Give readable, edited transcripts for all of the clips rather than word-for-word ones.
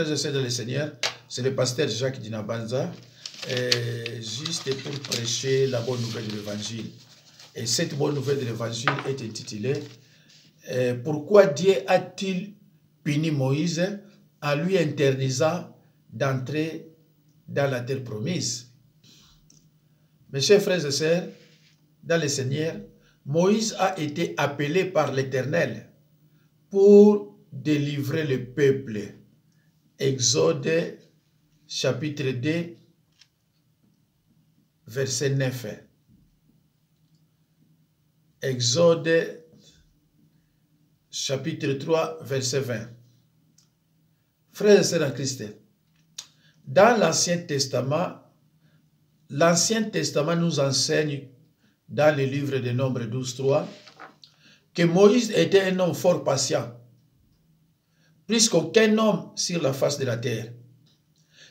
Je sais de le Seigneur, c'est le pasteur Jacques Dinabanza, juste pour prêcher la bonne nouvelle de l'évangile. Et cette bonne nouvelle de l'évangile est intitulée pourquoi Dieu a-t-il puni Moïse en lui interdisant d'entrer dans la terre promise? Mes chers frères et sœurs, dans le Seigneur, Moïse a été appelé par l'Éternel pour délivrer le peuple. Exode chapitre 2, verset 9. Exode chapitre 3, verset 20. Frères et sœurs en Christ, dans l'Ancien Testament nous enseigne dans le livre de Nombres 12, 3 que Moïse était un homme fort patient, plus qu'aucun homme sur la face de la terre.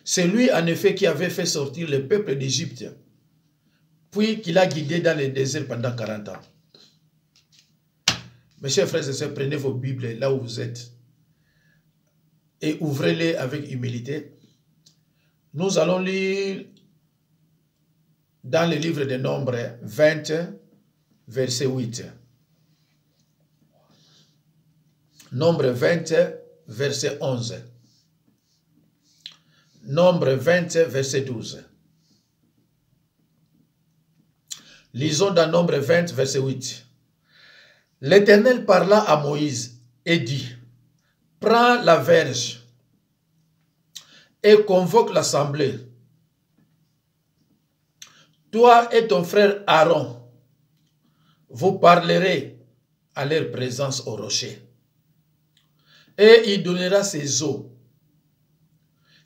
C'est lui, en effet, qui avait fait sortir le peuple d'Égypte, puis qu'il a guidé dans le désert pendant 40 ans. Mes chers frères et sœurs, prenez vos Bibles là où vous êtes et ouvrez-les avec humilité. Nous allons lire dans le livre des Nombres 20, verset 8. Nombre 20, verset 11. Nombre 20, verset 12. Lisons dans Nombre 20, verset 8. L'Éternel parla à Moïse et dit, « Prends la verge et convoque l'assemblée. Toi et ton frère Aaron, vous parlerez à leur présence au rocher. Et il donnera ses eaux.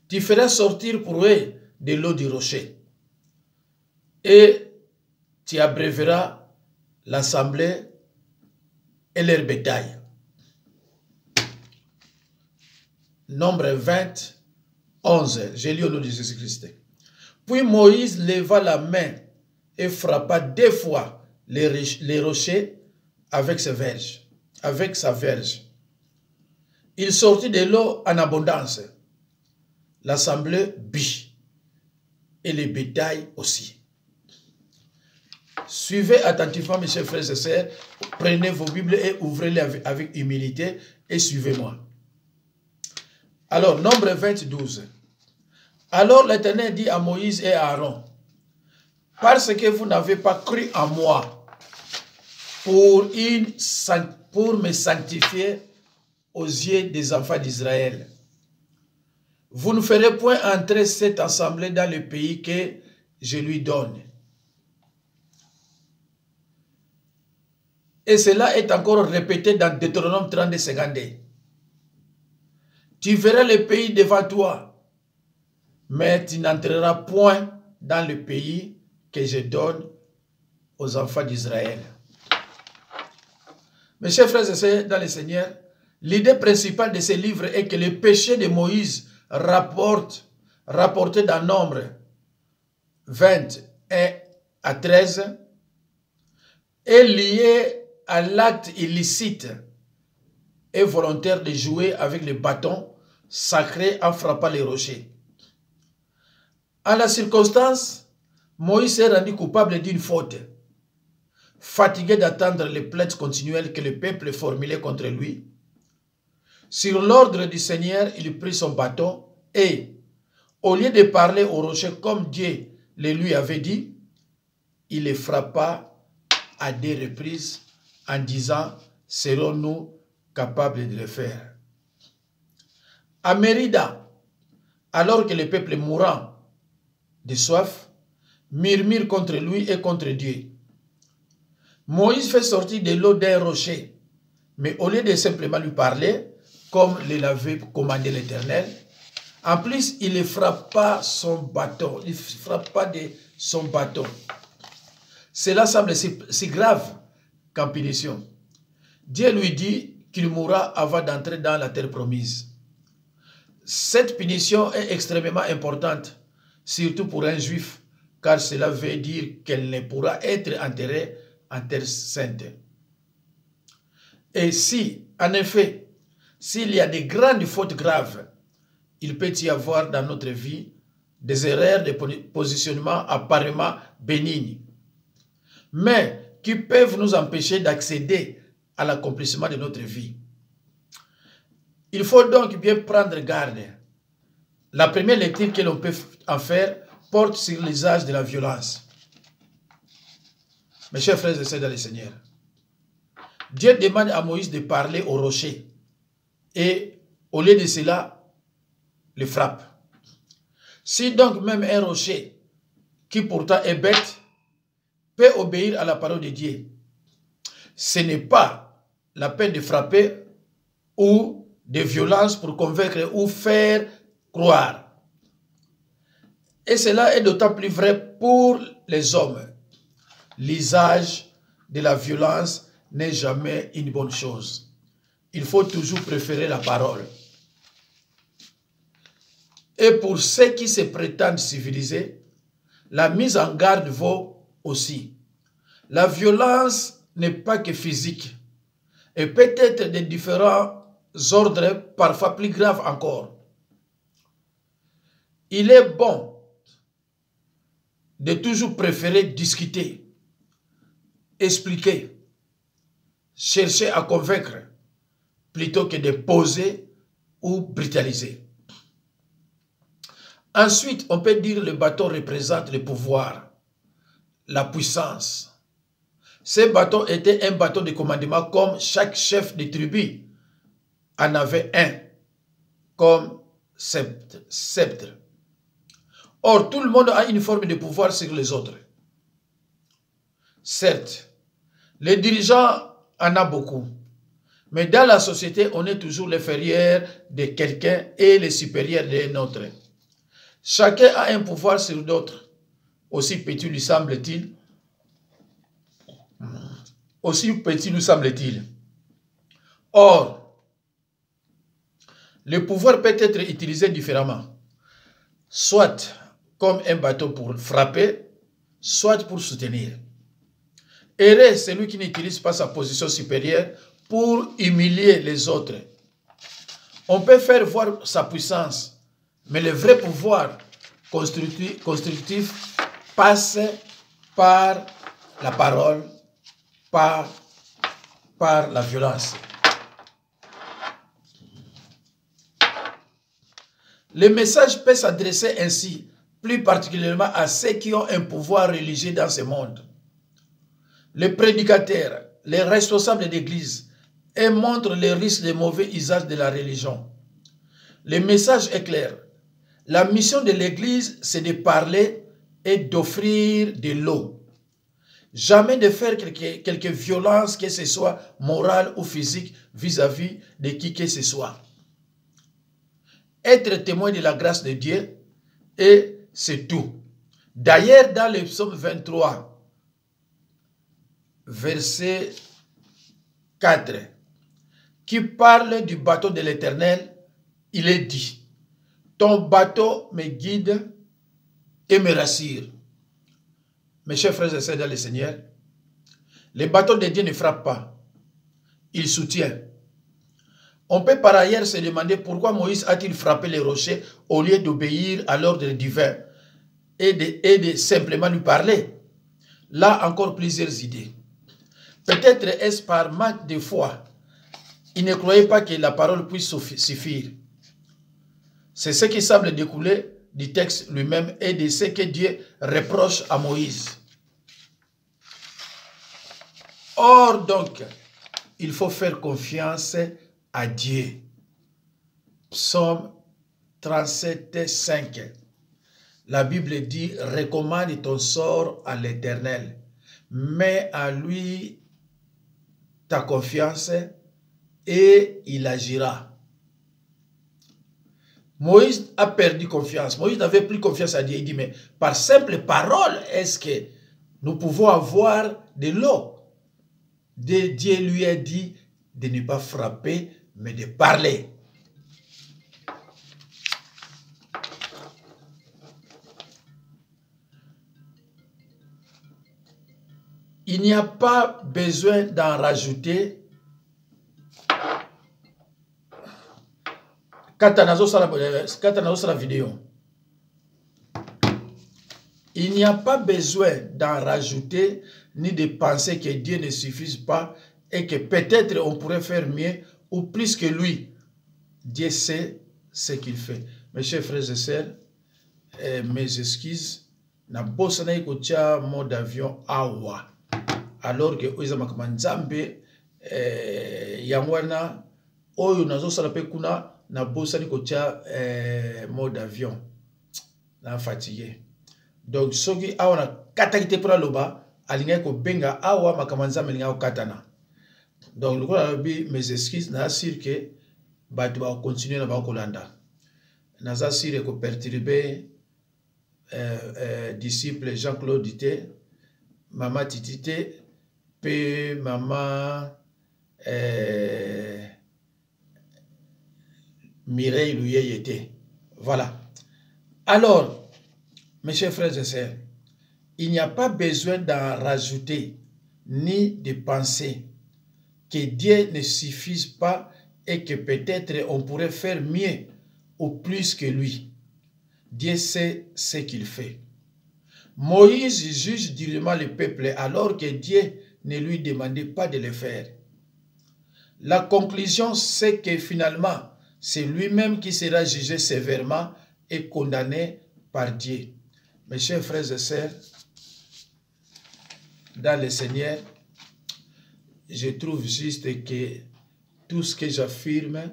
Tu feras sortir pour eux de l'eau du rocher. Et tu abreuveras l'assemblée et leur bétail. » Nombre 20, 11. Je lis au nom de Jésus-Christ. Puis Moïse leva la main et frappa 2 fois les rochers avec sa verge. Il sortit de l'eau en abondance. L'assemblée but et les bétails aussi. Suivez attentivement, mes chers frères et sœurs. Prenez vos Bibles et ouvrez-les avec humilité et suivez-moi. Alors, Nombre 20, 12. Alors l'Éternel dit à Moïse et à Aaron, « Parce que vous n'avez pas cru en moi pour me sanctifier aux yeux des enfants d'Israël, vous ne ferez point entrer cette assemblée dans le pays que je lui donne. » Et cela est encore répété dans Deutéronome 32, 52. Tu verras le pays devant toi, mais tu n'entreras point dans le pays que je donne aux enfants d'Israël. Mes chers frères et sœurs dans le Seigneur, l'idée principale de ce livre est que le péché de Moïse rapporté dans Nombre 20 à 13 est lié à l'acte illicite et volontaire de jouer avec le bâton sacré en frappant les rochers. En la circonstance, Moïse s'est rendu coupable d'une faute. Fatigué d'attendre les plaintes continuelles que le peuple formulait contre lui, sur l'ordre du Seigneur, il prit son bâton et, au lieu de parler au rocher comme Dieu le lui avait dit, il les frappa à 2 reprises en disant, « Serons-nous capables de le faire ?» À Mérida, alors que le peuple mourant de soif murmure contre lui et contre Dieu, Moïse fait sortir de l'eau d'un rocher, mais au lieu de simplement lui parler, comme l'avait commandé l'Éternel, en plus, il ne frappe pas son bâton. Il ne frappe pas de son bâton. Cela semble si grave qu'en punition. Dieu lui dit qu'il mourra avant d'entrer dans la terre promise. Cette punition est extrêmement importante, surtout pour un juif, car cela veut dire qu'elle ne pourra être enterrée en terre sainte. Et si, en effet, s'il y a de grandes fautes graves, il peut y avoir dans notre vie des erreurs de positionnement apparemment bénignes, mais qui peuvent nous empêcher d'accéder à l'accomplissement de notre vie. Il faut donc bien prendre garde. La première lecture que l'on peut en faire porte sur l'usage de la violence. Mes chers frères et sœurs dans le Seigneur, Dieu demande à Moïse de parler au rocher et au lieu de cela, le frappe. Si donc même un rocher, qui pourtant est bête, peut obéir à la parole de Dieu, ce n'est pas la peine de frapper ou de violence pour convaincre ou faire croire. Et cela est d'autant plus vrai pour les hommes. L'usage de la violence n'est jamais une bonne chose. Il faut toujours préférer la parole. Et pour ceux qui se prétendent civilisés, la mise en garde vaut aussi. La violence n'est pas que physique et peut être de différents ordres, parfois plus graves encore. Il est bon de toujours préférer discuter, expliquer, chercher à convaincre, plutôt que de poser ou brutaliser. Ensuite, on peut dire que le bâton représente le pouvoir, la puissance. Ce bâton était un bâton de commandement comme chaque chef de tribu en avait un, comme sceptre. Or, tout le monde a une forme de pouvoir sur les autres. Certes, les dirigeants en ont beaucoup, mais dans la société, on est toujours l'inférieur de quelqu'un et le supérieur d'un autre. Chacun a un pouvoir sur d'autres, aussi petit lui semble-t-il. Aussi petit nous semble-t-il. Or, le pouvoir peut être utilisé différemment, soit comme un bâton pour frapper, soit pour soutenir. Heureux celui qui n'utilise pas sa position supérieure pour humilier les autres. On peut faire voir sa puissance, mais le vrai pouvoir constructif passe par la parole, par la violence. Le message peut s'adresser ainsi, plus particulièrement à ceux qui ont un pouvoir religieux dans ce monde. Les prédicateurs, les responsables d'église, et montrent les risques de mauvais usage de la religion. Le message est clair. La mission de l'église, c'est de parler et d'offrir de l'eau. Jamais de faire quelque violence, que ce soit morale ou physique, vis-à-vis de qui que ce soit. Être témoin de la grâce de Dieu, et c'est tout. D'ailleurs, dans le psaume 23, verset 4, qui parle du bateau de l'Éternel, il est dit, « Ton bateau me guide et me rassure. » Mes chers frères et sœurs dans le Seigneur, le bateau de Dieu ne frappe pas, il soutient. On peut par ailleurs se demander pourquoi Moïse a-t-il frappé les rochers au lieu d'obéir à l'ordre divin et de simplement lui parler. Là encore plusieurs idées. Peut-être est-ce par manque de foi. Il ne croyait pas que la parole puisse suffire. C'est ce qui semble découler du texte lui-même et de ce que Dieu reproche à Moïse. Or donc, il faut faire confiance à Dieu. Psaume 37, 5. La Bible dit, recommande ton sort à l'Éternel. Mets à lui ta confiance et il agira. Moïse a perdu confiance. Moïse n'avait plus confiance à Dieu. Il dit, mais par simple parole, est-ce que nous pouvons avoir de l'eau? Dieu lui a dit de ne pas frapper, mais de parler. Il n'y a pas besoin d'en rajouter, la vidéo. Il n'y a pas besoin d'en rajouter ni de penser que Dieu ne suffise pas et que peut-être on pourrait faire mieux ou plus que lui. Dieu sait ce qu'il fait. Mes chers frères et sœurs, mes excuses. Na bossa na ikotia mode d'avion awa. Alors que oiza makamanzambe yangwana oyo nazo sala pe kuna na bossa ni kotia mode d'avion. Na fatigué. Donc soki awa na katakite pour loba alinga ko benga awa makamanzambe linga katana. Donc le coup mes excuses na assure que batu ba continuer na ba kolanda. Na assure ko perturber disciple Jean-Claude Dité, maman Titité, puis maman Mireille Louye était. Voilà. Alors, mes chers frères et sœurs, il n'y a pas besoin d'en rajouter ni de penser que Dieu ne suffise pas et que peut-être on pourrait faire mieux ou plus que lui. Dieu sait ce qu'il fait. Moïse juge durement le peuple alors que Dieu ne lui demandait pas de le faire. La conclusion, c'est que finalement, c'est lui-même qui sera jugé sévèrement et condamné par Dieu. Mes chers frères et sœurs, dans le Seigneur, je trouve juste que tout ce que j'affirme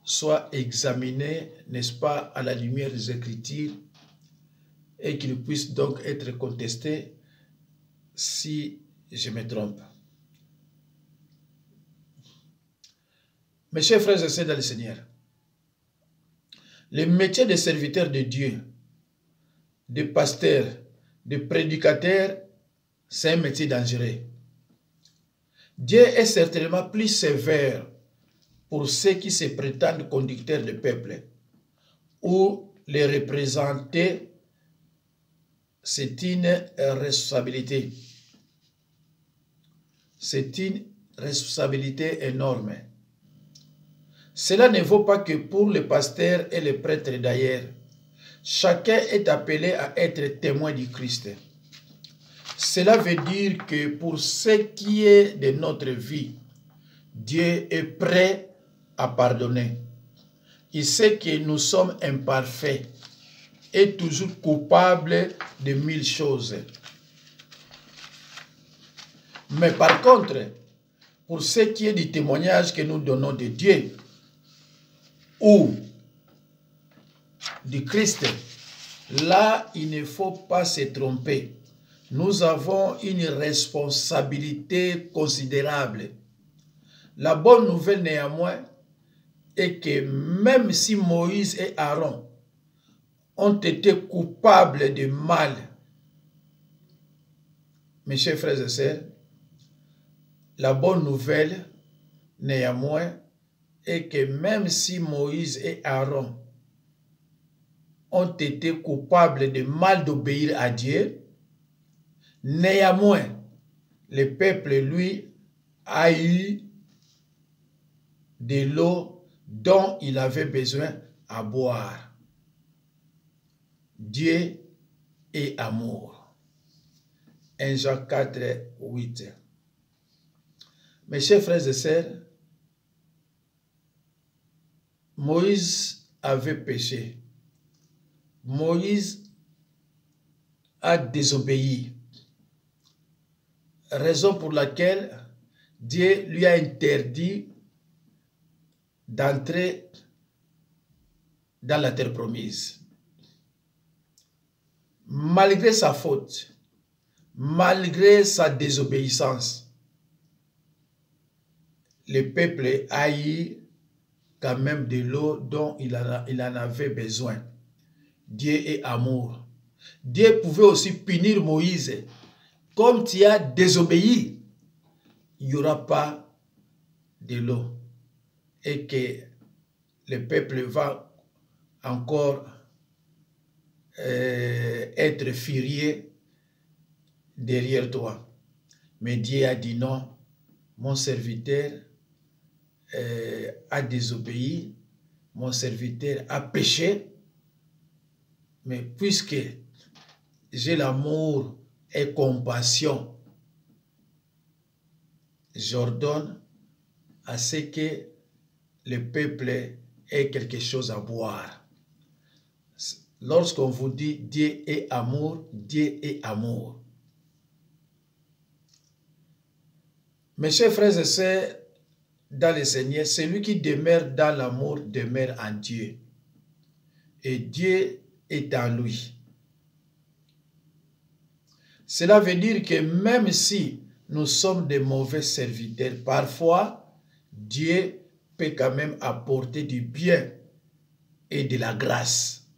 soit examiné, n'est-ce pas, à la lumière des Écritures et qu'il puisse donc être contesté si je me trompe. Mes chers frères et sœurs dans le Seigneur, le métier de serviteur de Dieu, de pasteur, de prédicateur, c'est un métier dangereux. Dieu est certainement plus sévère pour ceux qui se prétendent conducteurs de peuple ou les représenter. C'est une responsabilité. C'est une responsabilité énorme. Cela ne vaut pas que pour les pasteurs et les prêtres d'ailleurs. Chacun est appelé à être témoin du Christ. Cela veut dire que pour ce qui est de notre vie, Dieu est prêt à pardonner. Il sait que nous sommes imparfaits et toujours coupables de 1000 choses. Mais par contre, pour ce qui est du témoignage que nous donnons de Dieu ou du Christ, là, il ne faut pas se tromper. Nous avons une responsabilité considérable. La bonne nouvelle néanmoins est que même si Moïse et Aaron ont été coupables de mal, mes chers frères et sœurs, la bonne nouvelle néanmoins est que même si Moïse et Aaron ont été coupables de mal d'obéir à Dieu, néanmoins, le peuple, lui, a eu de l'eau dont il avait besoin à boire. Dieu est amour. 1 Jean 4, 8. Mes chers frères et sœurs, Moïse avait péché. Moïse a désobéi. Raison pour laquelle Dieu lui a interdit d'entrer dans la terre promise. Malgré sa faute, malgré sa désobéissance, le peuple a eu quand même de l'eau dont il en avait besoin. Dieu est amour. Dieu pouvait aussi punir Moïse. Comme tu as désobéi, il n'y aura pas de l'eau. Et que le peuple va encore être furieux derrière toi. Mais Dieu a dit non, mon serviteur a désobéi, mon serviteur a péché, mais puisque j'ai l'amour et compassion, j'ordonne à ce que le peuple ait quelque chose à boire. Lorsqu'on vous dit Dieu est amour, Dieu est amour. Mes chers frères et sœurs, dans le Seigneur, celui qui demeure dans l'amour demeure en Dieu. Et Dieu est en lui. Cela veut dire que même si nous sommes des mauvais serviteurs, parfois, Dieu peut quand même apporter du bien et de la grâce.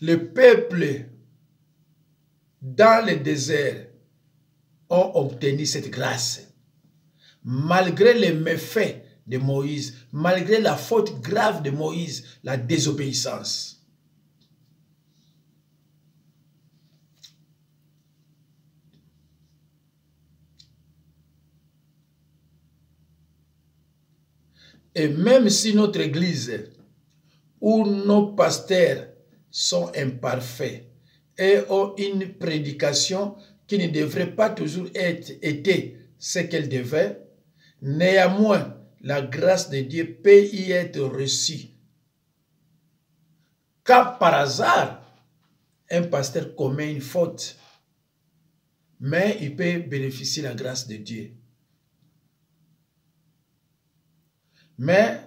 Le peuple dans le désert ont obtenu cette grâce. Malgré les méfaits de Moïse, malgré la faute grave de Moïse, la désobéissance. Et même si notre église ou nos pasteurs sont imparfaits et ont une prédication qui ne devrait pas toujours être ce qu'elle devait, néanmoins, la grâce de Dieu peut y être reçue. Quand par hasard, un pasteur commet une faute, mais il peut bénéficier de la grâce de Dieu. Mais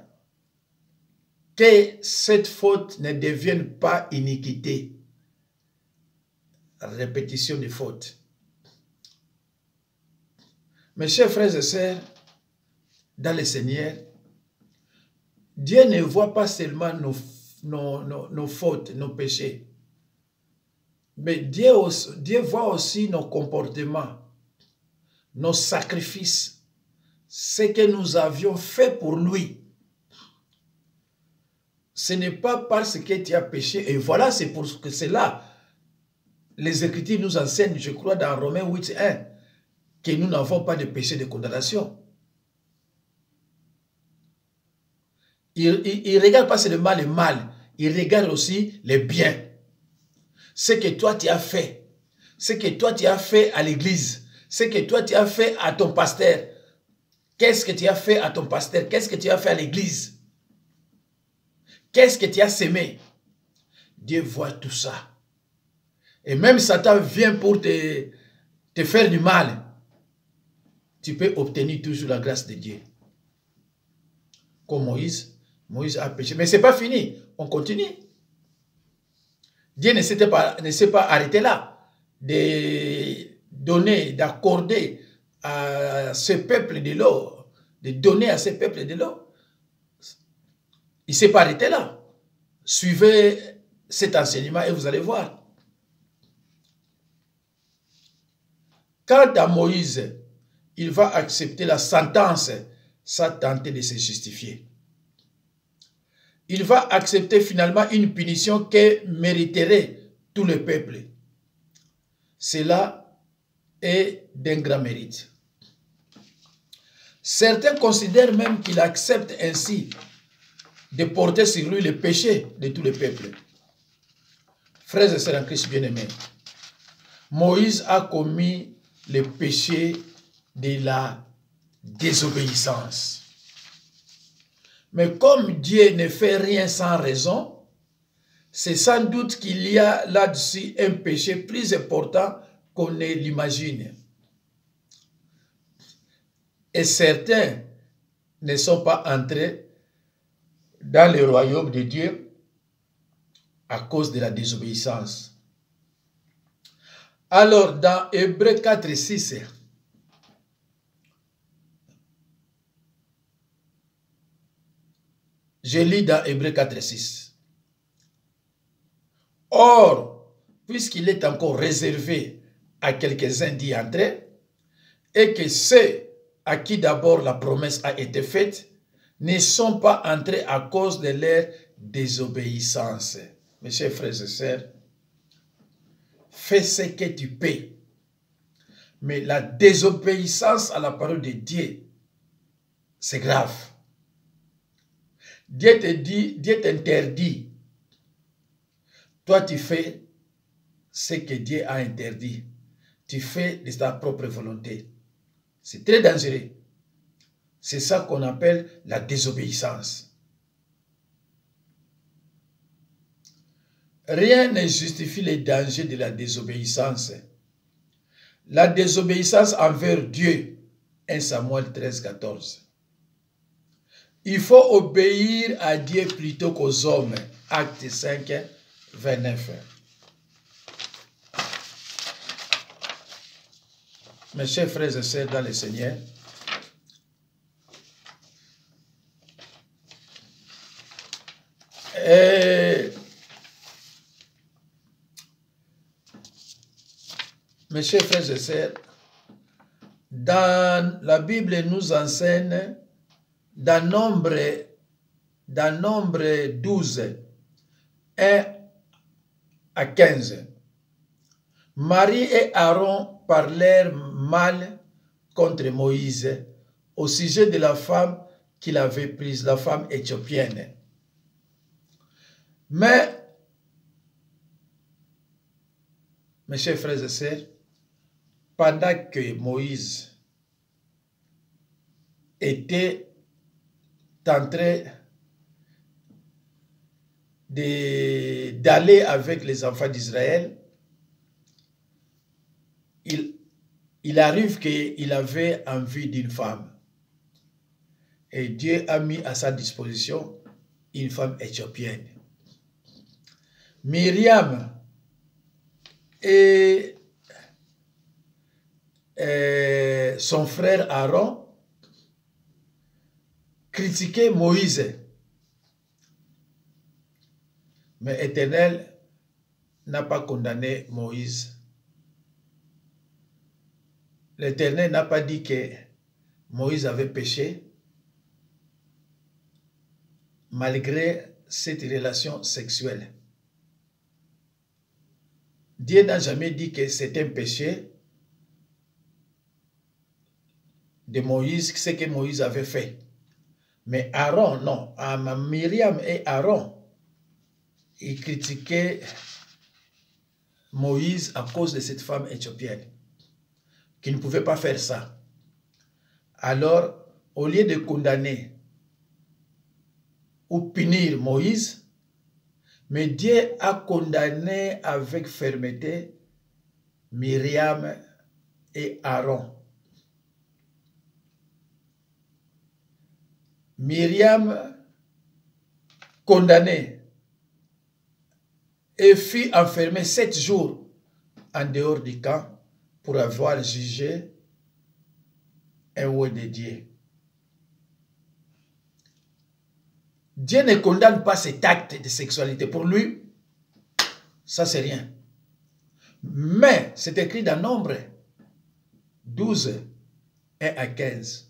que cette faute ne devienne pas iniquité. Répétition de fautes. Mes chers frères et sœurs, dans le Seigneur, Dieu ne voit pas seulement nos fautes, nos péchés, mais Dieu voit aussi nos comportements, nos sacrifices, ce que nous avions fait pour lui. Ce n'est pas parce que tu as péché, et voilà, c'est pour cela. Les Écritures nous enseignent, je crois, dans Romains 8, 1, que nous n'avons pas de péché de condamnation. Il ne regarde pas seulement le mal, il regarde aussi le bien. Ce que toi tu as fait, ce que toi tu as fait à l'église, ce que toi tu as fait à ton pasteur. Qu'est-ce que tu as fait à ton pasteur? Qu'est-ce que tu as fait à l'église? Qu'est-ce que tu as sémé? Dieu voit tout ça. Et même Satan vient pour te faire du mal. Tu peux obtenir toujours la grâce de Dieu. Comme Moïse a péché. Mais ce n'est pas fini. On continue. Dieu ne s'est pas arrêté là. De donner, d'accorder à ce peuple de l'eau. De donner à ce peuple de l'eau. Il ne s'est pas arrêté là. Suivez cet enseignement et vous allez voir. Quant à Moïse, il va accepter la sentence sans tenter de se justifier. Il va accepter finalement une punition que mériterait tout le peuple. Cela est d'un grand mérite. Certains considèrent même qu'il accepte ainsi de porter sur lui le péché de tout le peuple. Frères et sœurs en Christ bien-aimés, Moïse a commis le péché de la désobéissance. Mais comme Dieu ne fait rien sans raison, c'est sans doute qu'il y a là-dessus un péché plus important qu'on ne l'imagine. Et certains ne sont pas entrés dans le royaume de Dieu à cause de la désobéissance. Alors, dans Hébreux 4, 6, je lis dans Hébreux 4, 6. Or, puisqu'il est encore réservé à quelques-uns d'y entrer, et que ceux à qui d'abord la promesse a été faite ne sont pas entrés à cause de leur désobéissance. Mes chers frères et sœurs, fais ce que tu peux. Mais la désobéissance à la parole de Dieu, c'est grave. Dieu te dit, Dieu t'interdit. Toi, tu fais ce que Dieu a interdit. Tu fais de ta propre volonté. C'est très dangereux. C'est ça qu'on appelle la désobéissance. Rien ne justifie les dangers de la désobéissance. La désobéissance envers Dieu, 1 Samuel 13, 14. Il faut obéir à Dieu plutôt qu'aux hommes, Acte 5, 29. Mes chers frères et sœurs dans le Seigneur, mes chers frères et sœurs, dans la Bible nous enseigne, dans Nombre 12, 1 à 15, Marie et Aaron parlèrent mal contre Moïse au sujet de la femme qu'il avait prise, la femme éthiopienne. Mais, mes chers frères et sœurs, pendant que Moïse était en train d'aller avec les enfants d'Israël, il arrive qu'il avait envie d'une femme. Et Dieu a mis à sa disposition une femme éthiopienne. Myriam et son frère Aaron critiquaient Moïse. Mais l'Éternel n'a pas condamné Moïse. L'Éternel n'a pas dit que Moïse avait péché malgré cette relation sexuelle. Dieu n'a jamais dit que c'est un péché de Moïse, ce que Moïse avait fait. Mais Aaron, non. Myriam et Aaron, ils critiquaient Moïse à cause de cette femme éthiopienne, qui ne pouvait pas faire ça. Alors, au lieu de condamner ou punir Moïse, mais Dieu a condamné avec fermeté Myriam et Aaron. Myriam, condamnée, et fut enfermée 7 jours en dehors du camp pour avoir jugé un roi de Dieu. Dieu ne condamne pas cet acte de sexualité. Pour lui, ça c'est rien. Mais c'est écrit dans Nombre 12, 1 à 15.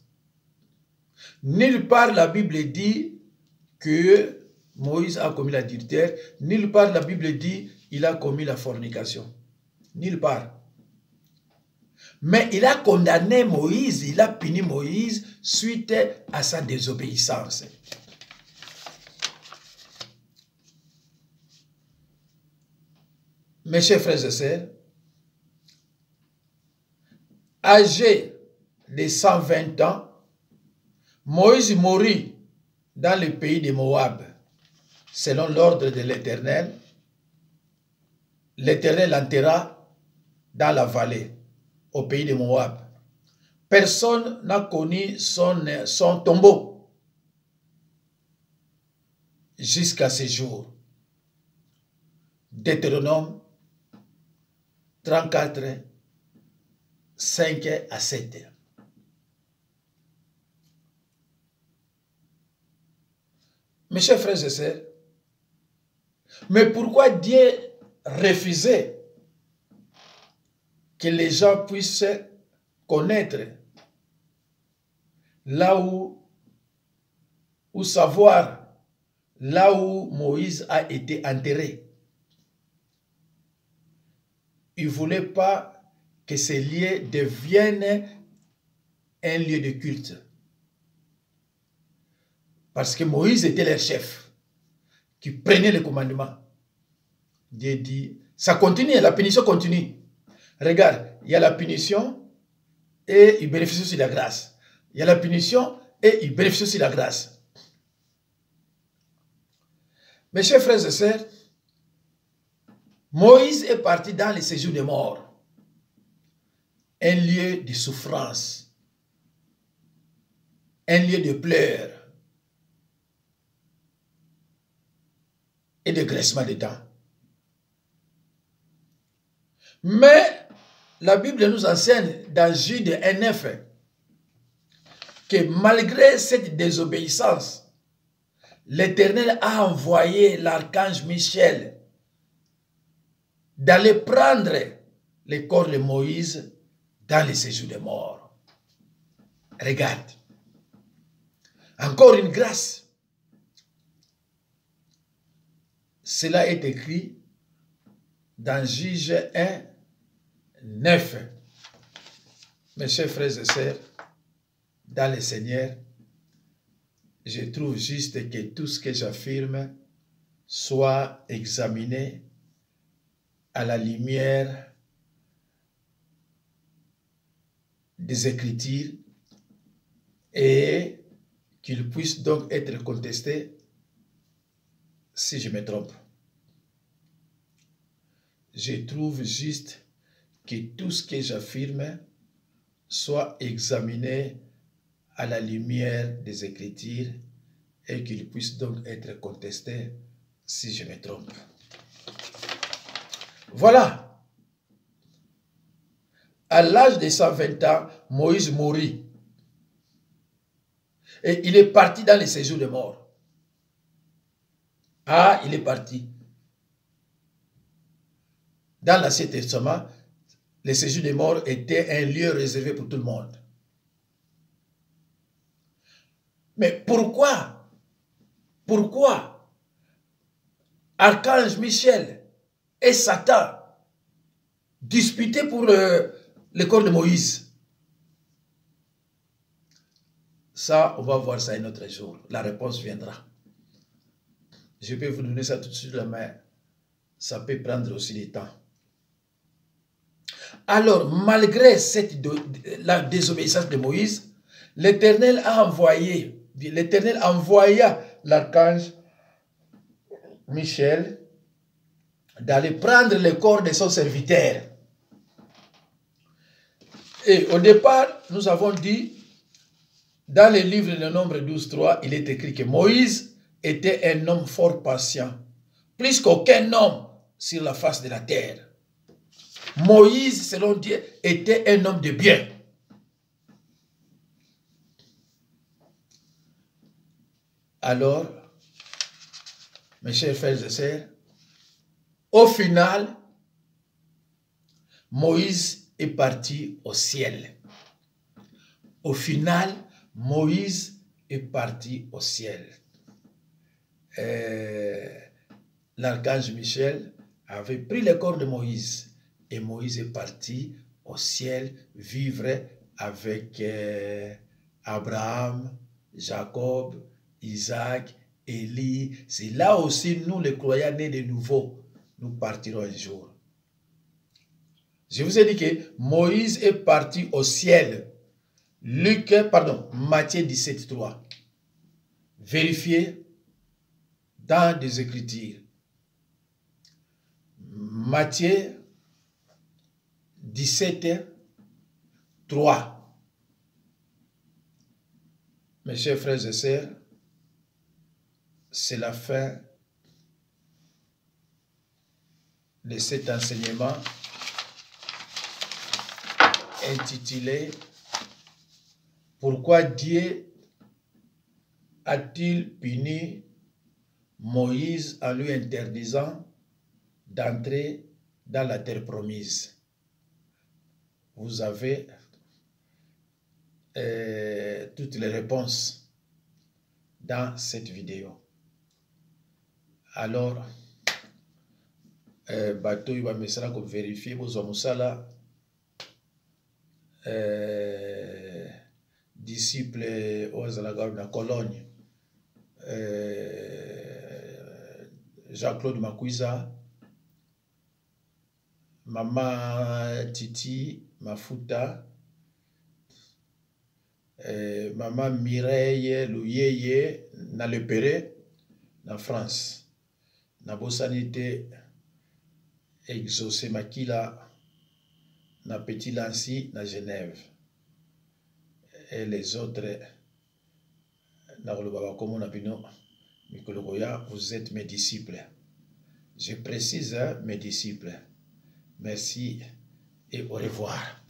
Nulle part la Bible dit que Moïse a commis l'adultère. Nulle part la Bible dit qu'il a commis la fornication. Nulle part. Mais il a condamné Moïse, il a puni Moïse suite à sa désobéissance. Mes chers frères et sœurs, âgé de 120 ans, Moïse mourut dans le pays de Moab, selon l'ordre de l'Éternel. L'Éternel l'enterra dans la vallée, au pays de Moab. Personne n'a connu son tombeau jusqu'à ce jour. Deutéronome 34, 5 à 7. Mes chers frères et sœurs, mais pourquoi Dieu refusait que les gens puissent connaître là où savoir là où Moïse a été enterré? Il ne voulait pas que ces lieux deviennent un lieu de culte. Parce que Moïse était leur chef, qui prenait le commandement. Dieu dit, ça continue, la punition continue. Regarde, il y a la punition et il bénéficie aussi de la grâce. Il y a la punition et il bénéficie aussi de la grâce. Mes chers frères et sœurs, Moïse est parti dans le séjour des morts, un lieu de souffrance, un lieu de pleurs et de graissement de dents. Mais la Bible nous enseigne dans Jude 1:9 que malgré cette désobéissance, l'Éternel a envoyé l'archange Michel d'aller prendre le corps de Moïse dans le séjour des morts. Regarde. Encore une grâce. Cela est écrit dans Juge 1:9. Mes chers frères et sœurs, dans le Seigneur, je trouve juste que tout ce que j'affirme soit examiné à la lumière des Écritures et qu'il puisse donc être contesté si je me trompe. Je trouve juste que tout ce que j'affirme soit examiné à la lumière des Écritures et qu'il puisse donc être contesté si je me trompe. Voilà. À l'âge de 120 ans, Moïse mourut. Et il est parti dans le séjour des morts. Ah, il est parti. Dans l'Ancien Testament, le séjour des morts était un lieu réservé pour tout le monde. Mais pourquoi Archange Michel et Satan disputaient pour le corps de Moïse? Ça, on va voir ça un autre jour. La réponse viendra. Je peux vous donner ça tout de suite, mais ça peut prendre aussi du temps. Alors, malgré la désobéissance de Moïse, l'Éternel envoya l'archange Michel d'aller prendre le corps de son serviteur. Et au départ, nous avons dit, dans le livre de Nombre 12:3, il est écrit que Moïse était un homme fort patient, plus qu'aucun homme sur la face de la terre. Moïse, selon Dieu, était un homme de bien. Alors, mes chers frères et sœurs, au final, Moïse est parti au ciel. Au final, Moïse est parti au ciel. L'archange Michel avait pris le corps de Moïse et Moïse est parti au ciel vivre avec Abraham, Jacob, Isaac, Élie. C'est là aussi, nous les croyants nés de nouveau, nous partirons un jour. Je vous ai dit que Moïse est parti au ciel. Matthieu 17:3. Vérifiez dans des Écritures. Matthieu 17:3. Mes chers frères et sœurs, c'est la fin de cet enseignement intitulé « Pourquoi Dieu a-t-il puni Moïse en lui interdisant d'entrer dans la terre promise ?» Vous avez toutes les réponses dans cette vidéo. Alors, bateau il va me sera comme vérifier vos amusala disciples aux la Cologne Jean-Claude Makuiza, Maman Titi Mafuta, Maman Mireille Louyeye, na Le Péré, na France. Na Bossanité, Exaucé Makila, na Petit Lancy, na Genève. Et les autres, na Rolobaba Komo na Bino, Mikologoya, vous êtes mes disciples. Je précise, mes disciples. Merci et au revoir.